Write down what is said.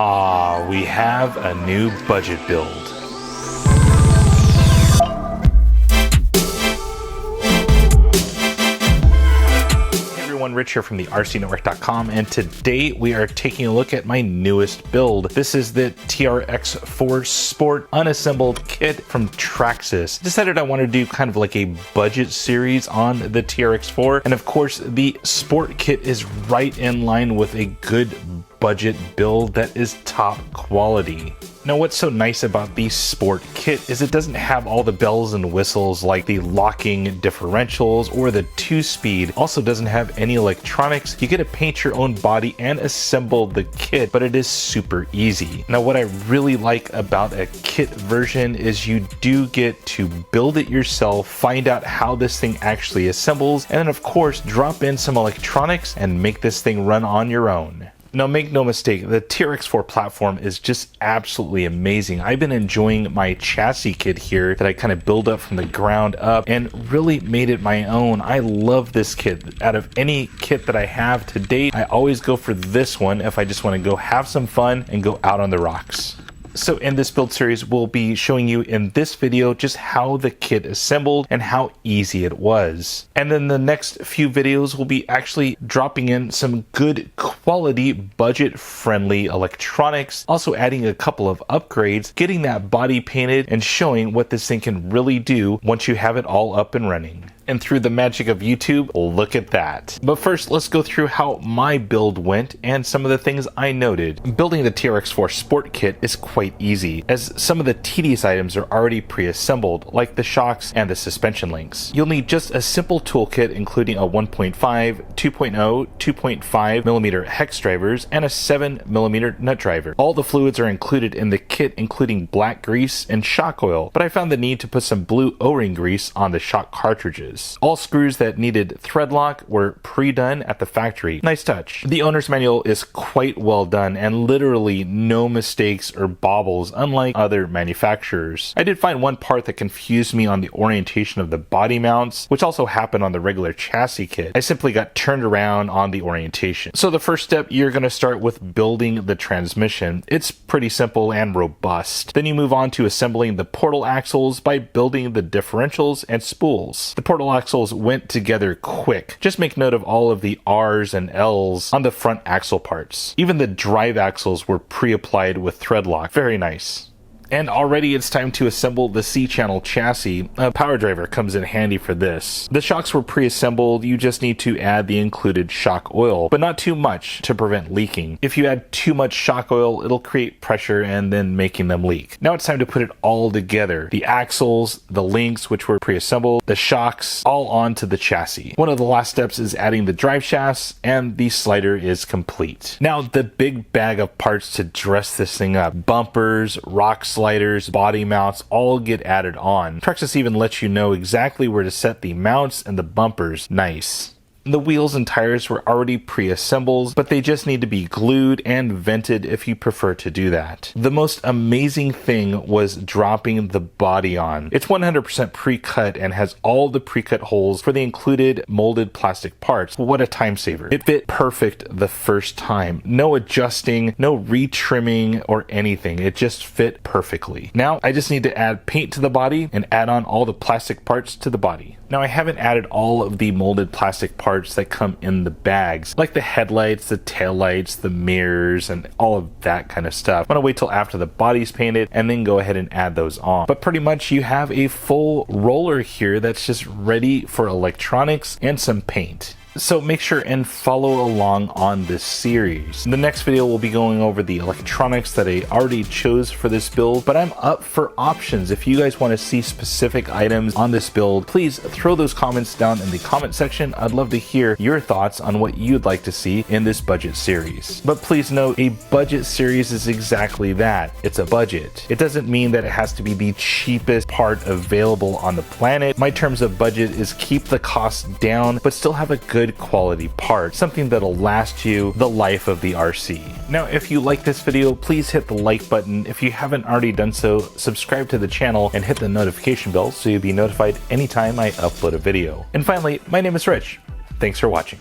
We have a new budget build. Rich here from the RCNetwork.com, and today we are taking a look at my newest build. This is the TRX-4 Sport unassembled kit from Traxxas. Decided I wanted to do kind of like a budget series on the TRX-4, and of course the Sport kit is right in line with a good budget build that is top quality. Now, what's so nice about the Sport kit is it doesn't have all the bells and whistles like the locking differentials or the 2-speed. Also doesn't have any electronics. You get to paint your own body and assemble the kit, but it is super easy. Now, what I really like about a kit version is you do get to build it yourself, find out how this thing actually assembles, and then of course drop in some electronics and make this thing run on your own. Now, make no mistake, the TRX-4 platform is just absolutely amazing. I've been enjoying my chassis kit here that I kind of build up from the ground up and really made it my own. I love this kit. Out of any kit that I have to date, I always go for this one if I just want to go have some fun and go out on the rocks. So in this build series, we'll be showing you in this video just how the kit assembled and how easy it was. And then the next few videos will be actually dropping in some good quality, budget-friendly electronics, also adding a couple of upgrades, getting that body painted, and showing what this thing can really do once you have it all up and running. And through the magic of YouTube, look at that. But first, let's go through how my build went and some of the things I noted. Building the TRX-4 Sport kit is quite easy, as some of the tedious items are already pre-assembled, like the shocks and the suspension links. You'll need just a simple toolkit including a 1.5, 2.0, 2.5mm hex drivers, and a 7mm nut driver. All the fluids are included in the kit, including black grease and shock oil, but I found the need to put some blue O-ring grease on the shock cartridges. All screws that needed thread lock were pre-done at the factory. Nice touch. The owner's manual is quite well done and literally no mistakes or bobbles, unlike other manufacturers. I did find one part that confused me on the orientation of the body mounts, which also happened on the regular chassis kit. I simply got turned around on the orientation. So the first step, you're going to start with building the transmission. It's pretty simple and robust. Then you move on to assembling the portal axles by building the differentials and spools. The portal axles went together quick. Just make note of all of the R's and L's on the front axle parts. Even the drive axles were pre-applied with thread lock. Very nice. And already it's time to assemble the C-channel chassis. A power driver comes in handy for this. The shocks were pre-assembled, you just need to add the included shock oil, but not too much to prevent leaking. If you add too much shock oil, it'll create pressure and then making them leak. Now it's time to put it all together. The axles, the links, which were pre-assembled, the shocks, all onto the chassis. One of the last steps is adding the drive shafts, and the slider is complete. Now the big bag of parts to dress this thing up. Bumpers, rock sliders, body mounts, all get added on. Traxxas even lets you know exactly where to set the mounts and the bumpers. Nice. The wheels and tires were already pre-assembled, but they just need to be glued and vented if you prefer to do that. The most amazing thing was dropping the body on. It's 100% pre-cut and has all the pre-cut holes for the included molded plastic parts. What a time saver. It fit perfect the first time. No adjusting, no retrimming or anything. It just fit perfectly. Now I just need to add paint to the body and add on all the plastic parts to the body. Now I haven't added all of the molded plastic parts that come in the bags, like the headlights, the taillights, the mirrors, and all of that kind of stuff. I'm gonna wait till after the body's painted and then go ahead and add those on. But pretty much you have a full roller here that's just ready for electronics and some paint. So make sure and follow along on this series. In the next video, we'll be going over the electronics that I already chose for this build, but I'm up for options. If you guys want to see specific items on this build, please throw those comments down in the comment section. I'd love to hear your thoughts on what you'd like to see in this budget series. But please note, a budget series is exactly that. It's a budget. It doesn't mean that it has to be the cheapest part available on the planet. My terms of budget is keep the costs down, but still have a good quality part, something that'll last you the life of the RC. Now, if you like this video, please hit the like button. If you haven't already done so, subscribe to the channel and hit the notification bell so you'll be notified anytime I upload a video. And finally, my name is Rich. Thanks for watching.